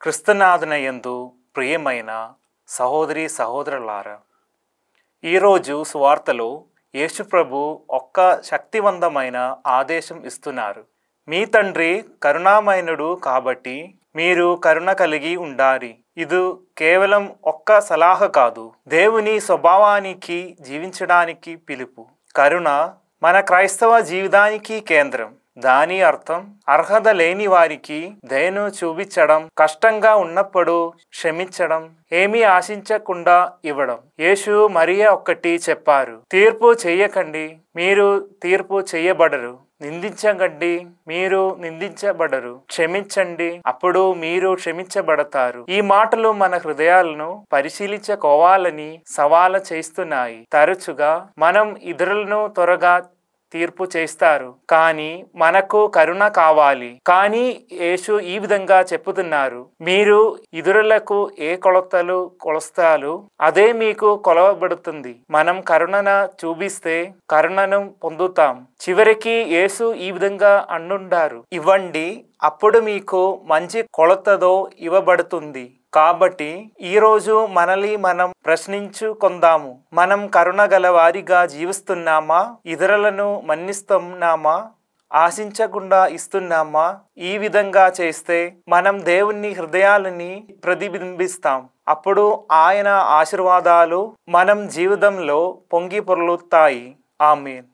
క్రిస్తునాథునయందు ప్రియమైన సహోదరి సహోదరులారా, ఈరోజు సువార్తలో యేసుప్రభు ఒక్క శక్తివంతమైన ఆదేశం ఇస్తున్నారు. మీ తండ్రి కరుణామయునుడు కాబట్టి మీరు కరుణ కలిగి ఉండాలి. ఇది కేవలం ఒక్క సలహా కాదు, దేవుని స్వభావానికి జీవించడానికి పిలుపు. కరుణ మన క్రైస్తవ జీవితానికి కేంద్రం. దాని అర్థం అర్హత లేని వారికి దయను చూపించడం, కష్టంగా ఉన్నప్పుడు క్షమించడం, ఏమీ ఆశించకుండా ఇవ్వడం. యేసు మరియా ఒక్కటి చెప్పారు: తీర్పు చెయ్యకండి, మీరు తీర్పు చేయబడరు. నిందించకండి, మీరు నిందించబడరు. క్షమించండి, అప్పుడు మీరు క్షమించబడతారు. ఈ మాటలు మన హృదయాలను పరిశీలించుకోవాలని సవాలు చేస్తున్నాయి. తరచుగా మనం ఇతరులను త్వరగా తీర్పు చేస్తారు, కానీ మనకు కరుణ కావాలి. కానీ యేసు ఈ విధంగా చెప్పుతున్నారు: మీరు ఇతరులకు ఏ కొలతలు కొలుస్తారు, అదే మీకు కొలవబడుతుంది. మనం కరుణను చూపిస్తే కరుణను పొందుతాం. చివరికి యేసు ఈ విధంగా అంటున్నారు: ఇవ్వండి, అప్పుడు మీకు మంచి కొలతతో ఇవ్వబడుతుంది. కాబట్టి ఈరోజు మనల్ని మనం ప్రశ్నించుకుందాము. మనం కరుణ గల వారిగా జీవిస్తున్నామా? ఇతరులను మన్నిస్తున్నామా? ఆశించకుండా ఇస్తున్నామా? ఈ విధంగా చేస్తే మనం దేవుని హృదయాలని ప్రతిబింబిస్తాం. అప్పుడు ఆయన ఆశీర్వాదాలు మనం జీవితంలో పొంగి పొర్లుతాయి. ఆమేన్.